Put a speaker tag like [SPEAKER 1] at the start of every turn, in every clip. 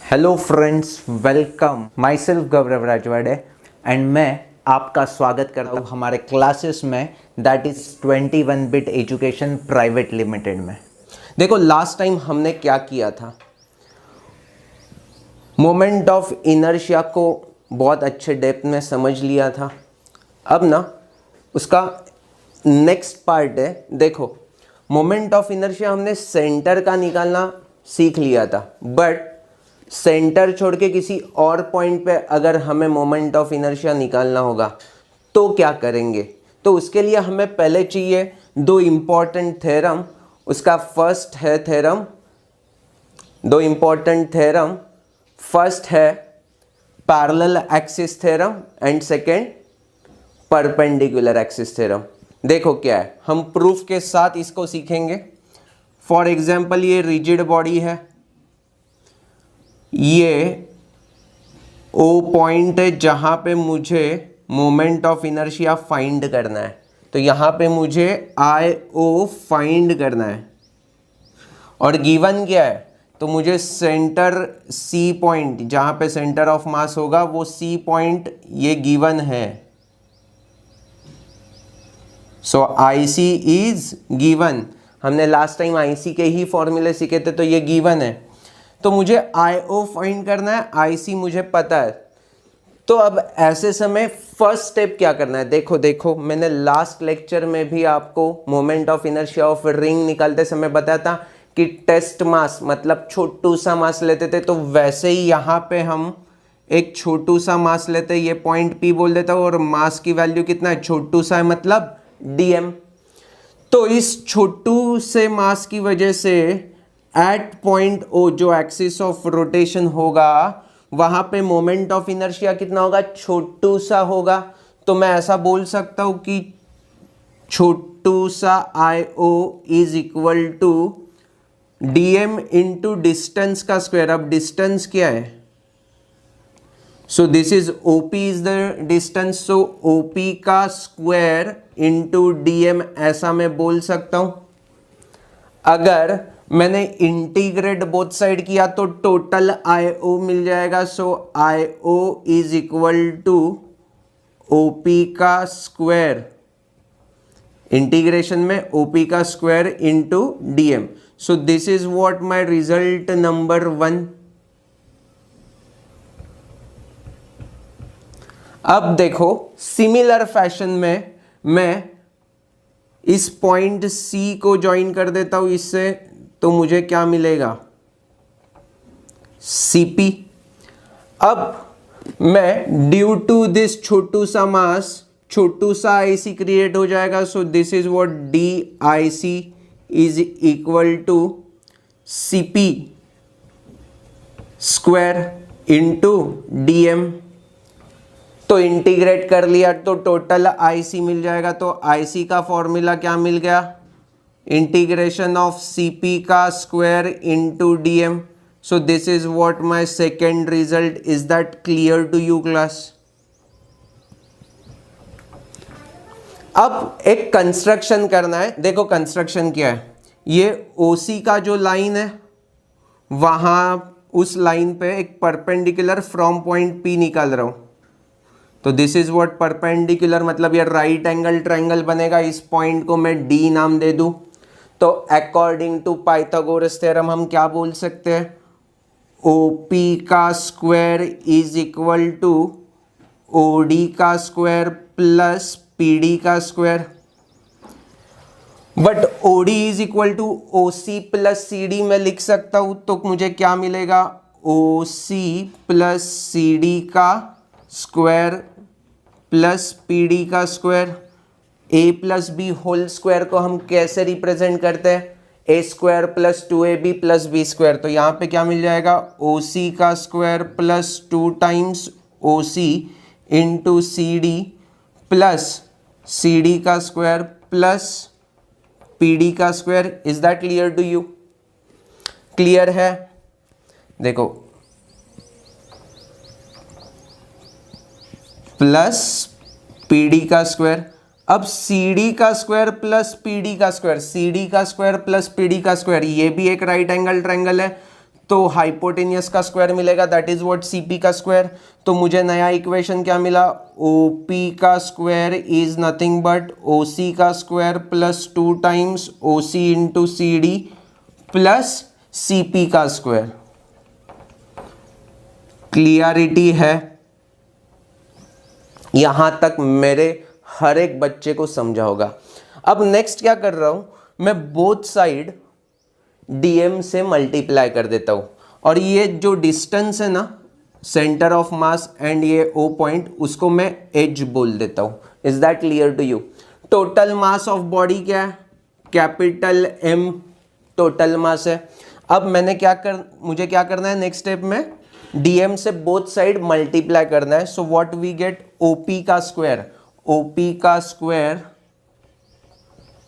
[SPEAKER 1] Hello friends, welcome. My self Gaurav Rajwade and मैं आपका स्वागत करता हूँ हमारे क्लासेस में, that is 21 bit education private limited में।
[SPEAKER 2] देखो लास्ट टाइम हमने क्या किया था, मोमेंट ऑफ इनर्शिया को बहुत अच्छे डेप्थ में समझ लिया था। अब ना उसका नेक्स्ट पार्ट है। देखो मोमेंट ऑफ इनर्शिया हमने सेंटर का निकालना सीख लिया था, बट सेंटर छोड़ के किसी और पॉइंट पे अगर हमें मोमेंट ऑफ इनर्शिया निकालना होगा तो क्या करेंगे। तो उसके लिए हमें पहले चाहिए दो इम्पॉर्टेंट थ्योरम। उसका फर्स्ट है थ्योरम, दो इम्पॉर्टेंट थ्योरम। फर्स्ट है parallel axis theorem and second perpendicular axis theorem. देखो क्या है, हम प्रूफ के साथ इसको सीखेंगे। फॉर एग्जाम्पल ये रिजिड बॉडी है, ये ओ पॉइंट है जहां पे मुझे मोमेंट ऑफ इनर्शिया फाइंड करना है। तो यहां पे मुझे आई ओ फाइंड करना है और गिवन क्या है, तो मुझे सेंटर सी पॉइंट जहां पे सेंटर ऑफ मास होगा वो सी पॉइंट ये गिवन है। सो आई सी इज गिवन। हमने लास्ट टाइम आई सी के ही फॉर्मूले सीखे थे, तो ये गिवन है। तो मुझे आई ओ फाइंड करना है, आई सी मुझे पता है। तो अब ऐसे समय फर्स्ट स्टेप क्या करना है। देखो मैंने लास्ट लेक्चर में भी आपको moment of inertia of ring निकालते समय बताया था कि टेस्ट मास मतलब छोटू सा मास लेते थे। तो वैसे ही यहाँ पे हम एक छोटू सा मास लेते, ये पॉइंट पी बोल देता हूँ, और मास की वैल्यू कितना है, छोटू सा है मतलब डीएम। तो इस छोटू से मास की वजह से एट पॉइंट ओ जो एक्सिस ऑफ रोटेशन होगा वहां पे मोमेंट ऑफ इनर्शिया कितना होगा, छोटू सा होगा। तो मैं ऐसा बोल सकता हूं कि छोटू सा I O is equal to DM into distance का स्क्वायर। अब डिस्टेंस क्या है, so this is OP is the distance, so OP का स्क्वायर इंटू डीएम ऐसा मैं बोल सकता हूं। अगर मैंने इंटीग्रेट बोथ साइड किया तो टोटल आई ओ मिल जाएगा। So I O is equal to OP का स्क्वायर, इंटीग्रेशन में ओपी का square into DM. So this is what my result number 1। अब देखो सिमिलर फैशन में मैं इस पॉइंट सी को ज्वाइन कर देता हूं इससे, तो मुझे क्या मिलेगा, सीपी। अब मैं ड्यू टू दिस छोटू सा मास छोटू सा आईसी क्रिएट हो जाएगा। So this is what D I C is equal to CP square into DM. तो इंटीग्रेट कर लिया तो टोटल आईसी मिल जाएगा। तो आईसी का फॉर्मूला क्या मिल गया, इंटीग्रेशन ऑफ सीपी का square into DM. So this is what my second result. Is that clear to you class. अब एक कंस्ट्रक्शन करना है। देखो कंस्ट्रक्शन क्या है, ये ओसी का जो लाइन है वहां उस लाइन पे एक परपेंडिकुलर फ्रॉम पॉइंट पी निकाल रहा हूं। तो दिस इज व्हाट परपेंडिकुलर मतलब ये राइट एंगल ट्रायंगल बनेगा। इस पॉइंट को मैं डी नाम दे दूं। तो अकॉर्डिंग टू पाइथागोरस थ्योरम हम क्या बोल सकते हैं, ओपी का square is equal to OD का स्क्वायर प्लस पीडी का square. But OD is equal to OC plus CD मैं लिख सकता हूं। तो मुझे क्या मिलेगा, ओसी प्लस सीडी का स्क्वायर प्लस पीडी का square. A plus B whole square को हम कैसे रिप्रेजेंट करते हैं, A square plus 2ab plus B square. तो यहाँ पे क्या मिल जाएगा, ओसी का स्क्वायर प्लस 2 टाइम्स ओसी into C D plus C D का स्क्वायर प्लस पी डी का square. Is that clear to you. Clear है। देखो प्लस पी डी का स्क्वायर। अब सी डी का स्क्वायर प्लस पी डी का square, C D का square plus P D का स्क्वायर, ये भी एक राइट एंगल ट्रायंगल है। तो हाइपोटेनियस का स्क्वायर मिलेगा, दैट इज व्हाट CP का स्क्वायर। तो मुझे नया इक्वेशन क्या मिला, OP का square is nothing but OC का square plus 2 times OC into CD plus CP का स्क्वायर। क्लियरिटी है? यहां तक मेरे हर एक बच्चे को समझा होगा। अब नेक्स्ट क्या कर रहा हूं, मैं बोथ साइड DM से मल्टीप्लाई कर देता हूं, और ये जो डिस्टेंस है ना सेंटर ऑफ मास एंड ये O पॉइंट, उसको मैं H बोल देता हूं। Is that clear to you? Total mass of body क्या है, कैपिटल M टोटल मास है। अब मुझे क्या करना है नेक्स्ट स्टेप में, DM से बोथ साइड मल्टीप्लाई करना है। So what we get, OP का square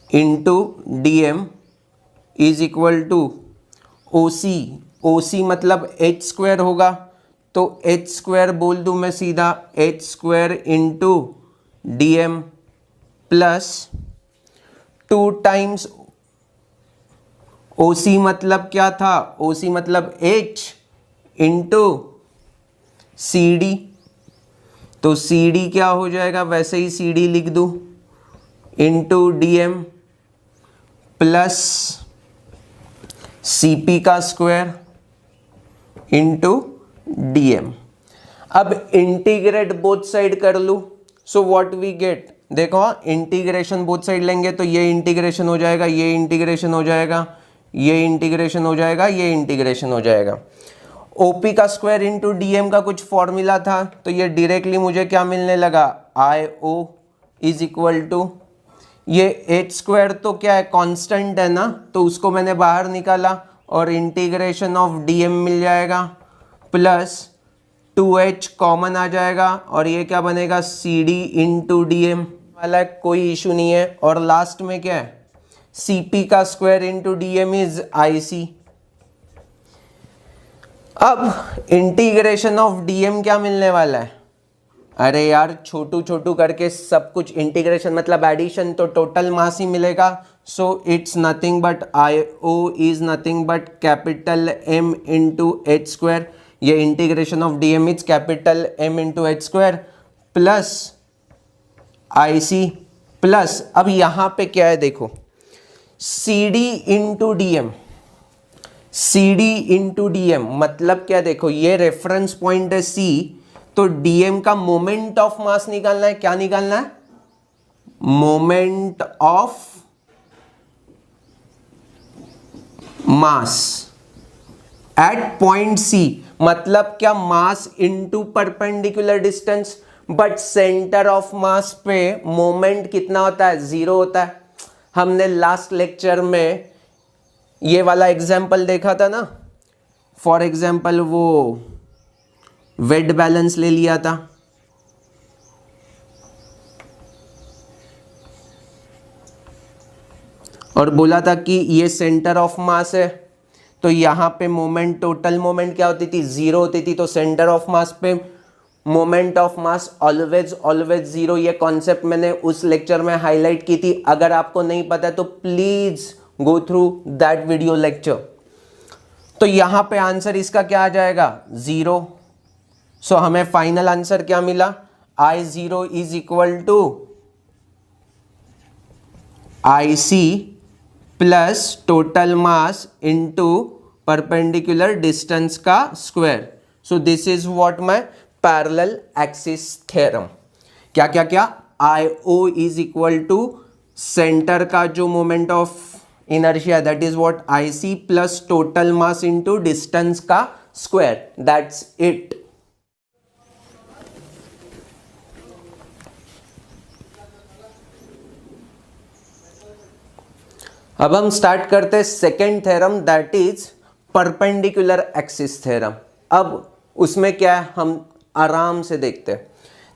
[SPEAKER 2] into DM is equal to OC मतलब H स्क्वायर होगा, तो H स्क्वायर बोल दूं मैं सीधा, H square into DM plus 2 times OC मतलब क्या था, OC मतलब H इंटू CD। तो CD क्या हो जाएगा, वैसे ही CD लिख दूं, इंटू DM प्लस CP का स्क्वायर इंटू DM। अब इंटीग्रेट बोथ साइड कर लूं, सो व्हाट वी गेट, देखो इंटीग्रेशन बोथ साइड लेंगे तो ये इंटीग्रेशन हो जाएगा, ये इंटीग्रेशन हो जाएगा, ये इंटीग्रेशन हो जाएगा, ये इंटीग्रेशन हो जाएगा। OP का स्क्वायर इंटू DM का कुछ फॉर्मूला था, तो ये डायरेक्टली मुझे क्या मिलने लगा, IO इज इक्वल टू, ये H स्क्वायर तो क्या है, कांस्टेंट है ना, तो उसको मैंने बाहर निकाला और इंटीग्रेशन ऑफ DM मिल जाएगा प्लस 2H कॉमन आ जाएगा, और ये क्या बनेगा, CD इंटू DM वाला, कोई इशू नहीं है। और लास्ट में क्या है, CP का square into DM is IC। अब इंटीग्रेशन ऑफ DM क्या मिलने वाला है, अरे यार छोटू छोटू करके सब कुछ इंटीग्रेशन मतलब एडिशन, तो टोटल मास ही मिलेगा। So it's nothing but IO is nothing but capital M into H square, ये integration of DM is capital M into H square plus IC plus, अब यहाँ पे क्या है देखो, CD into DM, CD into DM मतलब क्या, देखो ये रेफरेंस पॉइंट है C, तो DM का मोमेंट ऑफ मास निकालना है, क्या निकालना है, moment of mass at point C, मतलब क्या, mass into perpendicular distance, but centre of मास पे मोमेंट कितना होता है, 0 होता है। हमने लास्ट लेक्चर में ये वाला एग्जाम्पल देखा था ना, फॉर एग्जाम्पल वो वेट बैलेंस ले लिया था, और बोला था कि ये सेंटर ऑफ मास है, तो यहाँ पे मोमेंट, टोटल मोमेंट क्या होती थी, 0 होती थी, तो सेंटर ऑफ मास पे मोमेंट ऑफ मास ऑलवेज 0। ये कॉन्सेप्ट मैंने उस लेक्चर में हाईलाइट की थी, अगर आपको नहीं पता तो please go through that video lecture. तो यहाँ पे आंसर इसका क्या आ जाएगा, 0। सो हमें फाइनल आंसर क्या मिला, I0 is equal to IC plus total mass into perpendicular distance का square. So this is what my parallel axis theorem. क्या क्या क्या, IO is equal to centre का जो moment of inertia, that is what IC plus total mass into distance का square, that's it. अब हम start करते हैं second theorem, that is perpendicular axis theorem. अब उसमें क्या है हम आराम से देखते हैं।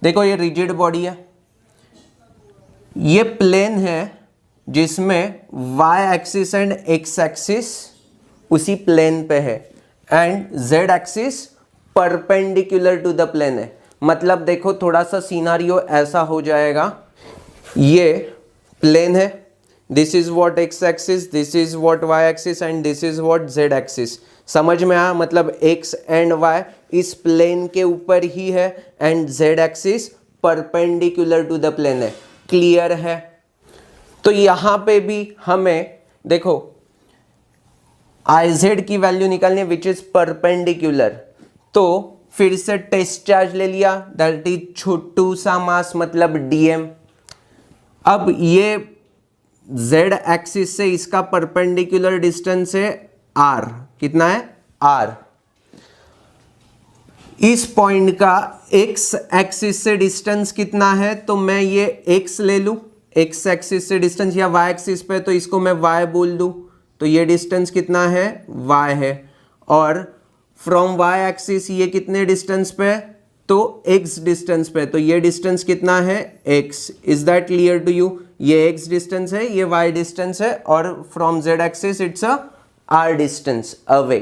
[SPEAKER 2] देखो ये रिजिड बॉडी है, ये प्लेन है जिसमें y axis and x axis उसी प्लेन पे है and z axis perpendicular to the plane है। मतलब देखो थोड़ा सा सिनारियो ऐसा हो जाएगा, ये प्लेन है, this is what x axis, this is what y axis and this is what z axis. समझ में आया? मतलब x एंड y इस प्लेन के ऊपर ही है and z axis perpendicular to the plane है। क्लियर है? तो यहां पे भी हमें देखो iz की वैल्यू निकालनी है विच इज परपेंडिकुलर। तो फिर से टेस्ट चार्ज ले लिया, दैट इज छोटू सा मास मतलब dm। अब ये z एक्सिस से इसका परपेंडिकुलर डिस्टेंस है r। कितना है? r। इस पॉइंट का x एक्सिस से डिस्टेंस कितना है? तो मैं ये x ले लूं, x एक्सिस से डिस्टेंस, या y एक्सिस पे तो इसको मैं y बोल दूं। तो ये डिस्टेंस कितना है? y है। और फ्रॉम y एक्सिस ये कितने डिस्टेंस पे? तो x डिस्टेंस पे। तो ये डिस्टेंस कितना है? x। Is that clear to you? ये x डिस्टेंस है, ये y डिस्टेंस है, और from z axis it's a r distance away.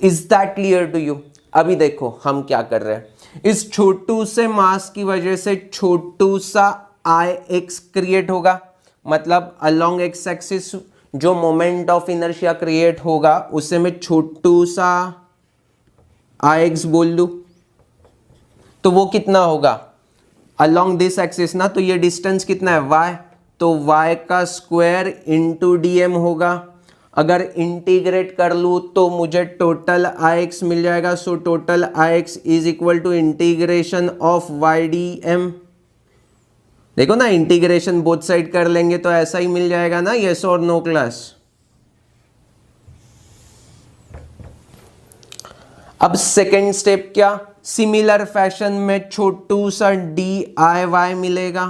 [SPEAKER 2] Is that clear to you? अभी देखो हम क्या कर रहे हैं। इस छोटू से मास की वजह से छोटू सा ix क्रिएट होगा, मतलब अलोंग x एक्सिस जो मोमेंट ऑफ इनर्शिया क्रिएट होगा उसे मैं छोटू सा ix बोल दूं। तो वो कितना होगा अलोंग दिस एक्सिस ना? तो ये डिस्टेंस कितना है? y। तो y का स्क्वायर इंटू dm होगा। अगर इंटीग्रेट कर लूँ तो मुझे टोटल ix मिल जाएगा। So total ix is equal to integration of y dm। देखो ना, इंटीग्रेशन बोथ साइड कर लेंगे तो ऐसा ही मिल जाएगा ना। यस और नो क्लास? अब सेकेंड स्टेप क्या? सिमिलर फैशन में छोटू सा DIY मिलेगा।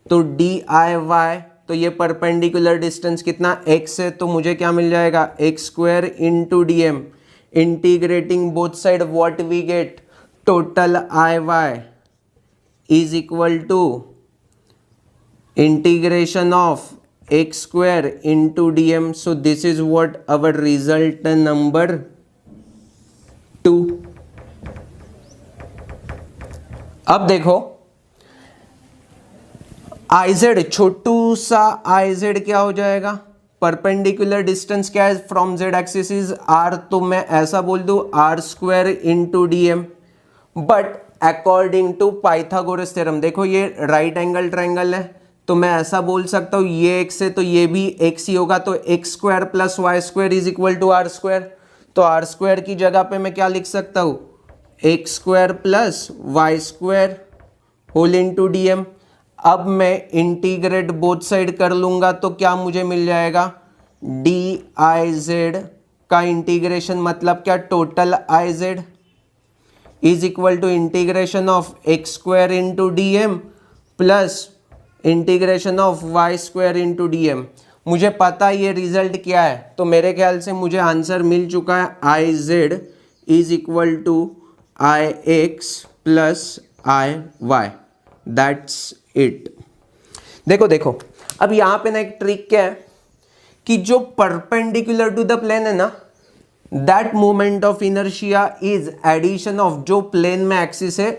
[SPEAKER 2] तो DIY, तो ये परपेंडिकुलर डिस्टेंस कितना? x है, तो मुझे क्या मिल जाएगा? x square into dm। Integrating both side what we get? Total IY is equal to integration of x square into dm। So this is what our result number 2। अब देखो iz, छोटू सा iz क्या हो जाएगा? परपेंडिकुलर डिस्टेंस क्या है? From z axis is r। तो मैं ऐसा बोल दूं r square into dm। But according to Pythagoras theorem, देखो ये राइट एंगल ट्रायंगल है, तो मैं ऐसा बोल सकता हूं ये x है तो ये भी x ही होगा। तो x square plus y square is equal to r square. तो r स्क्वायर की जगह पे मैं क्या लिख सकता हूं? x square plus y square whole into dm। अब मैं इंटीग्रेट बोथ साइड कर लूंगा तो क्या मुझे मिल जाएगा? diz का इंटीग्रेशन मतलब क्या? Total iz is equal to integration of x square into dm plus integration of y square into dm। मुझे पता ये रिजल्ट क्या है, तो मेरे ख्याल से मुझे आंसर मिल चुका है। iz is equal to ix plus iy। That's it. देखो अब यहां पे ना एक ट्रिक क्या है कि जो परपेंडिकुलर टू द प्लेन है ना, that moment of inertia is addition of जो प्लेन में एक्सिस है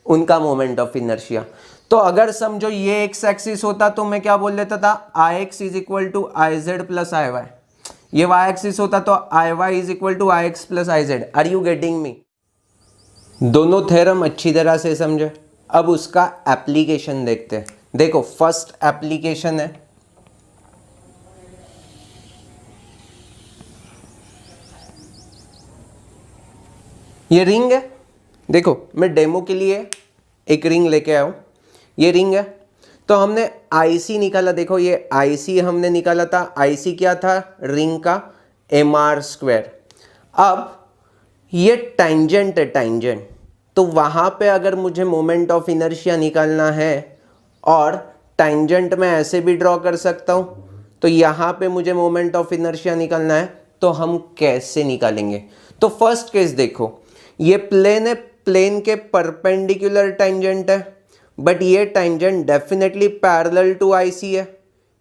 [SPEAKER 2] उनका मोमेंट ऑफ इनर्शिया। तो अगर समझो ये एक्स एक्सिस होता तो मैं क्या बोल देता था? I X is equal to I Z plus I Y. ये वाई एक्सिस होता तो I Y is equal to I X plus I Z. Are you getting me? दोनों थ्योरम अच्छी तरह से समझे। अब उसका एप्लीकेशन देखते हैं। देखो फर्स्ट एप्लीकेशन है, ये रिंग है। देखो मैं डेमो के लिए एक रिंग लेके आया हूं। ये रिंग है, तो हमने आईसी निकाला। देखो ये आईसी हमने निकाला था। आईसी क्या था? रिंग का mr स्क्वायर। अब ये टेंजेंट है, टेंजेंट। तो वहां पे अगर मुझे मोमेंट ऑफ इनर्शिया निकालना है और टेंजेंट में ऐसे भी ड्रॉ कर सकता हूं, तो यहां पे मुझे मोमेंट ऑफ इनर्शिया निकालना है, तो हम कैसे निकालेंगे? तो फर्स्ट केस देखो, ये प्लेन है, प्लेन के परपेंडिकुलर टेंजेंट है, बट ये tangent definitely parallel to IC है।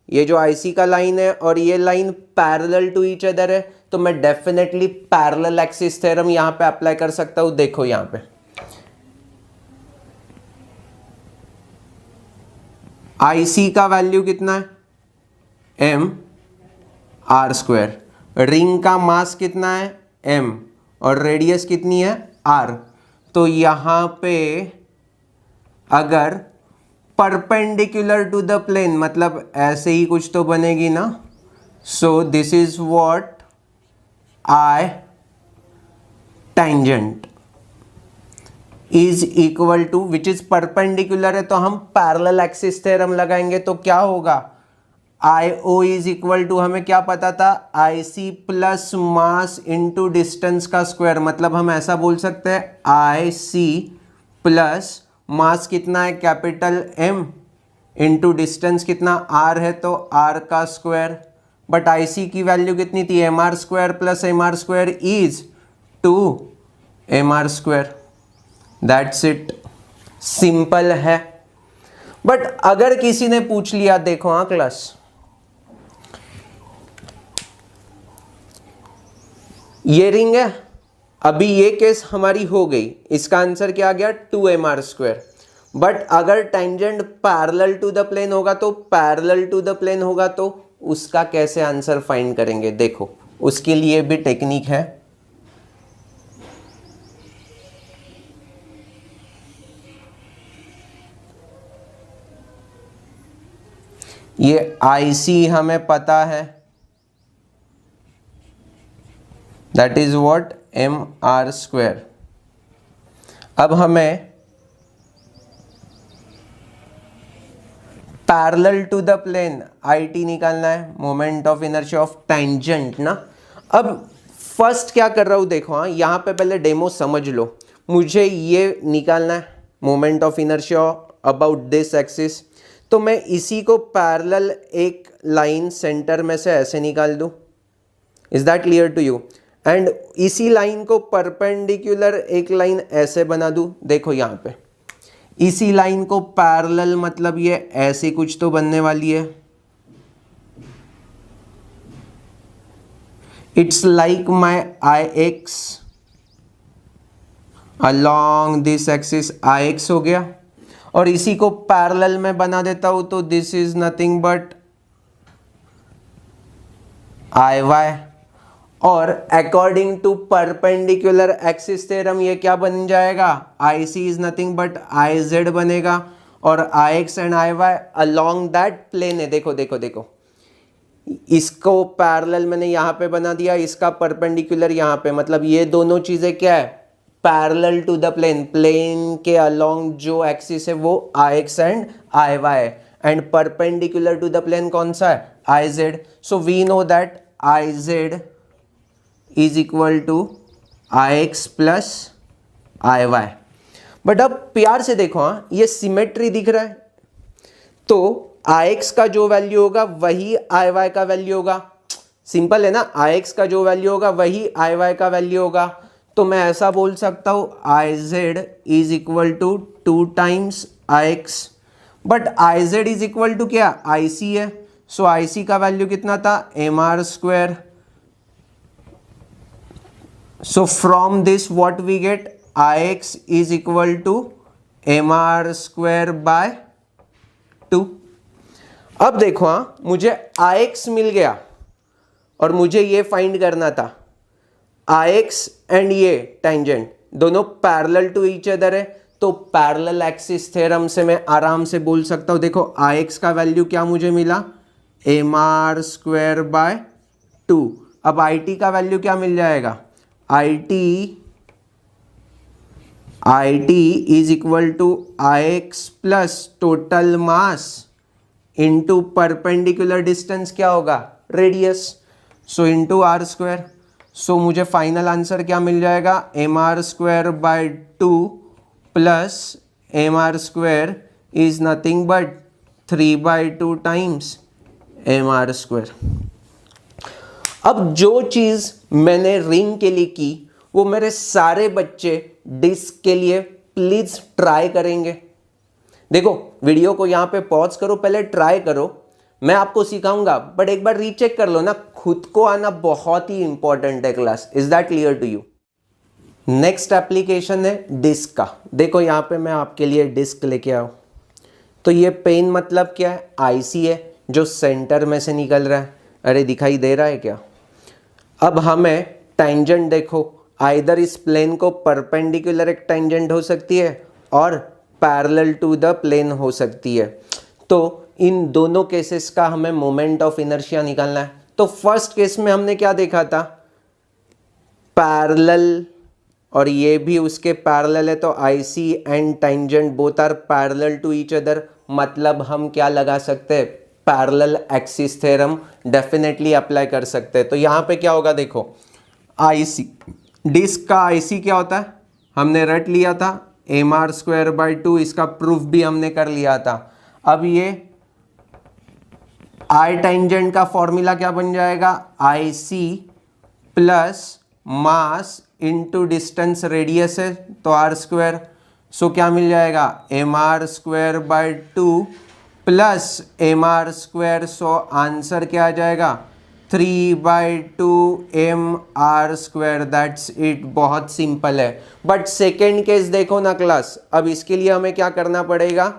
[SPEAKER 2] ये जो आईसी का लाइन है और ये line parallel to each other है, तो मैं डेफिनेटली पैरेलल एक्सिस थ्योरम यहां पे अप्लाई कर सकता हूं। देखो यहां पे आईसी का वैल्यू कितना है? m r square. रिंग का मास कितना है m और रेडियस कितनी है r। तो यहाँ पे अगर परपेंडिकुलर टू द प्लेन मतलब ऐसे ही कुछ तो बनेगी ना। So this is what I tangent is equal to which is perpendicular है तो हम पैरेलल एक्सिस थ्योरम लगाएंगे तो क्या होगा IO इज इक्वल टू हमें क्या पता था IC plus mass into distance का स्क्वायर। मतलब हम ऐसा बोल सकते हैं IC प्लस मास कितना है कैपिटल M इंटू डिस्टेंस कितना R है तो R का स्क्वायर। बट IC की वैल्यू कितनी थी MR square plus MR square is 2 MR square. That's it, simple है। बट अगर किसी ने पूछ लिया, देखो हाँ क्लास, ये रिंग है, अभी ये केस हमारी हो गई, इसका आंसर क्या आ गया 2 MR स्क्वायर। बट अगर tangent parallel to the plane होगा तो पैरेलल टू द प्लेन होगा तो उसका कैसे आंसर फाइंड करेंगे। देखो उसके लिए भी टेक्निक है। ये IC हमें पता है, that is what MR square. अब हमें parallel to the plane IT निकालना है, moment of inertia of tangent ना। अब फर्स्ट क्या कर रहा हूं देखो, हाँ यहाँ पे पहले डेमो समझ लो। मुझे ये निकालना है moment of inertia about this axis, तो मैं इसी को पैरेलल एक लाइन सेंटर में से ऐसे निकाल दूं। Is that clear to you? And इसी लाइन को परपेंडिकुलर एक लाइन ऐसे बना दूं। देखो यहाँ पे इसी लाइन को पैरेलल मतलब ये ऐसी कुछ तो बनने वाली है। It's like my IX along this axis IX हो गया, और इसी को पैरेलल में बना देता हूं तो this is nothing but IY। और according to perpendicular axis theorem ये क्या बन जाएगा, IC is nothing but IZ बनेगा, और IX and IY along that plane है। देखो देखो देखो, इसको पैरेलल मैंने यहाँ पे बना दिया, इसका परपेंडिकुलर यहाँ पे, मतलब ये दोनों चीजें क्या है parallel to the plane, plane के अलोंग जो एक्सिस है वो IX एंड IY है, and perpendicular to the plane कौन सा है IZ। So we know that IZ is equal to IX plus IY। But अब प्यार से देखो, हाँ ये सिमेट्री दिख रहा है, तो IX का जो वैल्यू होगा वही IY का वैल्यू होगा। सिंपल है ना, IX का जो वैल्यू होगा वही IY का वैल्यू होगा। तो मैं ऐसा बोल सकता हूं IZ is equal to 2 times IX। But IZ is equal to क्या IC है, सो IC का वैल्यू कितना था MR square. So from this what we get, IX is equal to MR square by 2। अब देखो, हाँ मुझे IX मिल गया और मुझे ये फाइंड करना था IX एंड ये टेंजेंट दोनों पैरेलल टू ईच अदर है, तो पैरेलल एक्सिस थ्योरम से मैं आराम से बोल सकता हूं। देखो IX का वैल्यू क्या मुझे मिला MR स्क्वायर बाय 2। अब IT का वैल्यू क्या मिल जाएगा IT is equal to IX plus total mass into perpendicular distance क्या होगा radius, so into R square. So मुझे फाइनल आंसर क्या मिल जाएगा MR square by 2 plus MR square is nothing but 3/2 times MR square. अब जो चीज मैंने रिंग के लिए की वो मेरे सारे बच्चे डिस्क के लिए प्लीज ट्राई करेंगे। देखो वीडियो को यहां पे पॉज करो, पहले ट्राई करो, मैं आपको सिखाऊंगा, बट एक बार रीचेक कर लो ना, खुद को आना बहुत ही इंपॉर्टेंट है class. Is that clear to you? Next application है डिस्क का। देखो यहां पे मैं आपके लिए डिस्क लेके आऊं, तो ये पेन मतलब क्या है IC है जो सेंटर में से निकल रहा है। अरे दिखाई दे रहा है क्या? अब हमें टेंजेंट देखो, आइदर इस प्लेन को परपेंडिकुलर एक टेंजेंट हो सकती है और पैरेलल टू द प्लेन हो सकती है। तो इन दोनों केसेस का हमें मोमेंट ऑफ इनर्शिया निकालना है। तो फर्स्ट केस में हमने क्या देखा था, पैरेलल, और ये भी उसके पैरेलल है, तो I C and tangent both are parallel to each other, मतलब हम क्या लगा सकते हैं, parallel axis theorem definitely apply कर सकते हैं। तो यहाँ पे क्या होगा देखो, आई सी, डिस्क का आई सी क्या होता है हमने रट लिया था, एम आर स्क्वायर बाई 2, इसका प्रूफ भी हमने कर लिया था। अब ये आई टेंजेंट का फॉर्मूला क्या बन जाएगा, I C plus mass into distance radius है तो आर स्क्वायर, सो क्या मिल जाएगा, M R square by 2 plus M R square, so answer क्या आ जाएगा 3/2 M R square, that's it. बहुत सिंपल है। बट सेकेंड केस देखो ना क्लास, अब इसके लिए हमें क्या करना पड़ेगा,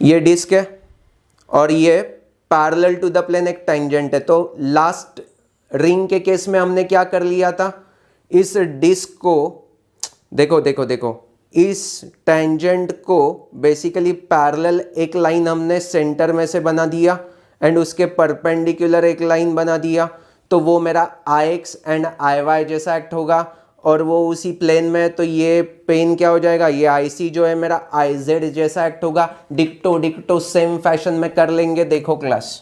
[SPEAKER 2] ये डिस्क है और ये पैरेलल टू द प्लेन एक टेंजेंट है। तो लास्ट रिंग के केस में हमने क्या कर लिया था, इस डिस्क को देखो देखो देखो, इस टेंजेंट को बेसिकली पैरेलल एक लाइन हमने सेंटर में से बना दिया एंड उसके परपेंडिकुलर एक लाइन बना दिया, तो वो मेरा आई एक्स एंड आई वाई जैसा एक्ट होगा और वो उसी प्लेन में है, तो ये पेन क्या हो जाएगा, ये आई सी जो है मेरा आई जेड जैसा एक्ट होगा। डिक्टो डिक्टो सेम फैशन में कर लेंगे, देखो क्लास।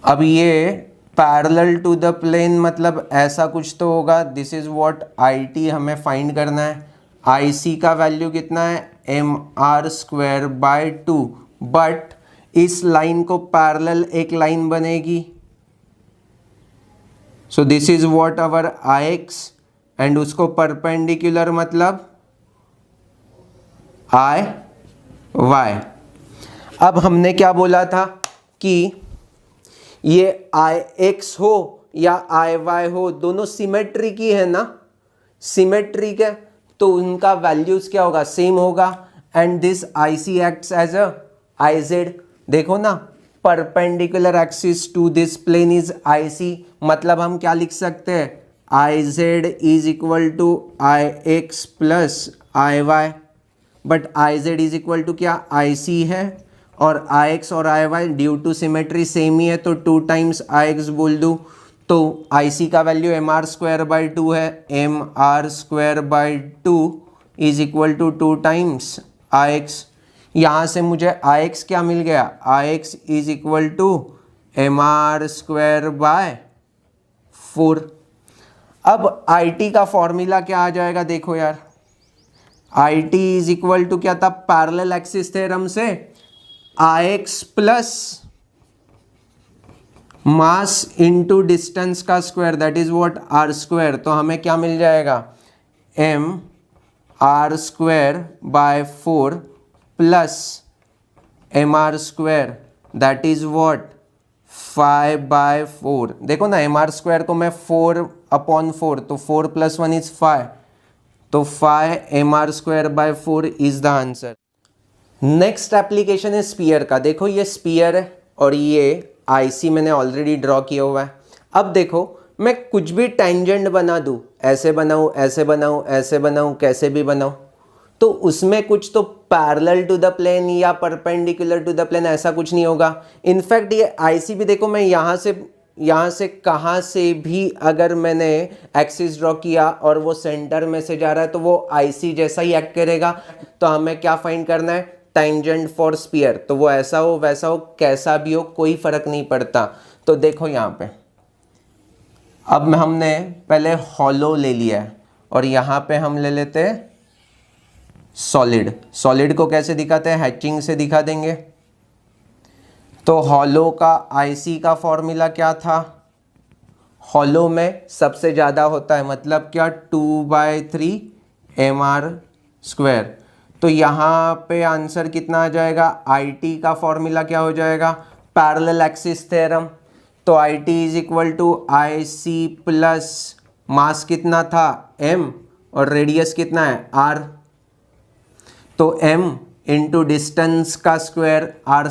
[SPEAKER 2] अब ये पैरेलल टू द प्लेन मतलब ऐसा कुछ तो होगा, this is what I T हमें फाइंड करना है। आई सी का वैल्यू कितना है, M R square by 2, but इस लाइन को पैरेलल एक लाइन बनेगी, so this is what our I X and उसको परपेंडिकुलर मतलब आई वाई। अब हमने क्या बोला था कि ये आई एक्स हो या आई वाई हो, दोनों सिमेट्री की है ना, सिमेट्रिक है, तो उनका वैल्यूज क्या होगा, सेम होगा। And this I C acts as a I Z, देखो ना, perpendicular axis to this plane is I C, मतलब हम क्या लिख सकते हैं, I Z is equal to I X plus I Y, but I Z is equal to क्या, I C है, और आई एक्स और I Y due to symmetry same ही है, तो 2 टाइम्स आई एक्स बोल दूँ तो आई सी का value M R square by 2 है, M R square by 2 is equal to 2 times I X. यहाँ से मुझे आई एक्स क्या मिल गया, I X is equal to M R square by 4। अब आई टी का फॉर्मूला क्या आ जाएगा, देखो यार, I T is equal to क्या था, पैरेलल एक्सिस थ्योरम से I X plus mass into distance का square, that is what R square, तो हमें क्या मिल जाएगा, M R square by 4 plus M R square, that is what 5/4। देखो ना, एम आर स्क्वायर को मैं 4/4, तो 4 + 1 इज 5, तो 5 M R square by 4 is the answer. Next application है स्पीयर का। देखो ये स्पीयर है और ये आईसी मैंने ऑलरेडी ड्रॉ किया हुआ है। अब देखो मैं कुछ भी टेंजेंट बना दूँ, ऐसे बनाऊँ, ऐसे बनाऊँ, ऐसे बनाऊँ, कैसे भी बनाऊँ, तो उसमें कुछ तो पैरेलल टू द प्लेन या परपेंडिकुलर टू द प्लेन ऐसा कुछ नहीं होगा। इनफैक्ट ये आईसी भी देखो, मैं यहाँ से कहाँ से भी अगर मैंने एक्सिस ड्रॉ किया और वो सेंटर में से जा रहा है तो वो आईसी जैसा ही एक्ट करेगा। तो हमें क्या फाइंड करना है, टेंजेंट फॉर स्पीयर, तो वो ऐसा हो वैसा हो कैसा भी हो कोई फर्क नहीं पड़ता। तो देखो यहाँ पे अब हमने पहले हॉलो ले लिया है और यहाँ पे हम ले लेते हैं सॉलिड। सॉलिड को कैसे दिखाते हैं, हैचिंग से दिखा देंगे। तो हॉलो का आईसी का फॉर्मूला क्या था, हॉलो में सबसे ज़्यादा होता है, मतलब क्या 2/3 एम आर स्क्वायर। तो यहाँ पे आंसर कितना आ जाएगा, आई टी का फॉर्मूला क्या हो जाएगा, पैरेलल एक्सिस थ्योरम। तो I T is equal to I C plus mass कितना था m और रेडियस कितना है r, तो m इंटू डिस्टेंस का स्क्वायर r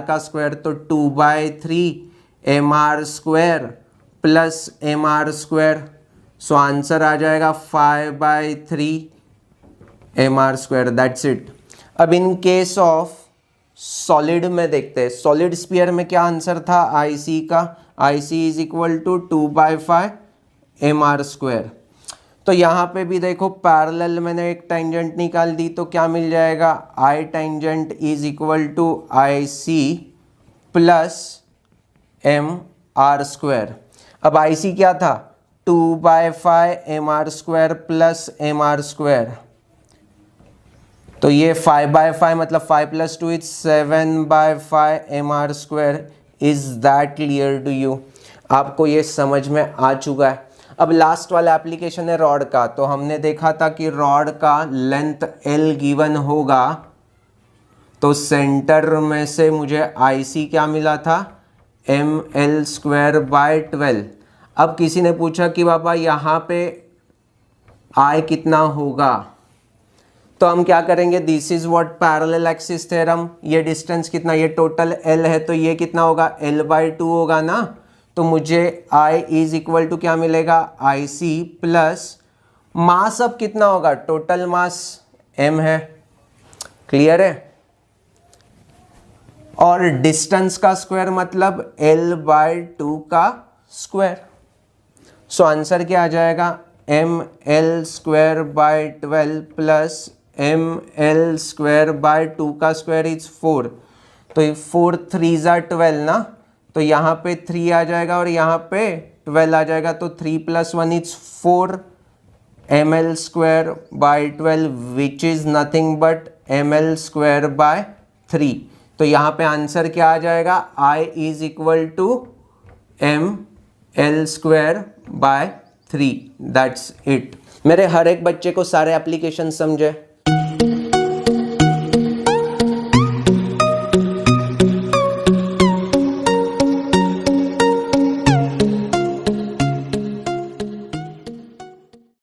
[SPEAKER 2] का स्क्वायर, तो 2/3 mr² plus mr²। So answer आ जाएगा 5/3 mr², दैट्स इट। अब इन केस ऑफ सॉलिड में देखते हैं, सॉलिड स्फीयर में क्या आंसर था IC का, IC is equal to 2/5 mr²। तो यहाँ पे भी देखो पैरेलल मैंने एक टेंजेंट निकाल दी, तो क्या मिल जाएगा, I tangent is equal to IC plus mr²। अब IC क्या था, 2/5 mr² प्लस mr²। तो ये 5/5 मतलब 5 + 2 is 7/5 mr²। Is that clear to you? आपको ये समझ में आ चुका है। अब लास्ट वाला एप्लीकेशन है रॉड का। तो हमने देखा था कि रॉड का लेंथ L गिवन होगा, तो सेंटर में से मुझे IC क्या मिला था, ml²/12। अब किसी ने पूछा कि बाबा यहाँ पे I कितना होगा, तो हम क्या करेंगे, this is what parallel axis theorem. ये डिस्टेंस कितना, ये टोटल L है, तो ये कितना होगा, L/2 होगा ना। तो मुझे I इज इक्वल टू क्या मिलेगा, IC प्लस मास अब कितना होगा, टोटल मास m है, क्लियर है, और डिस्टेंस का स्क्वायर मतलब L/2 का स्क्वायर। सो आंसर क्या आ जाएगा, ml²/12 प्लस ml²/2 का स्क्वायर इज 4। तो 4 3 = 12 ना, तो यहाँ पे 3 आ जाएगा और यहाँ पे 12 आ जाएगा, तो 3 + 1 is 4 ml²/12 which is nothing but ml²/3। तो यहाँ पे आंसर क्या आ जाएगा, I is equal to ml²/3, that's it. मेरे हर एक बच्चे को सारे एप्लीकेशन समझे।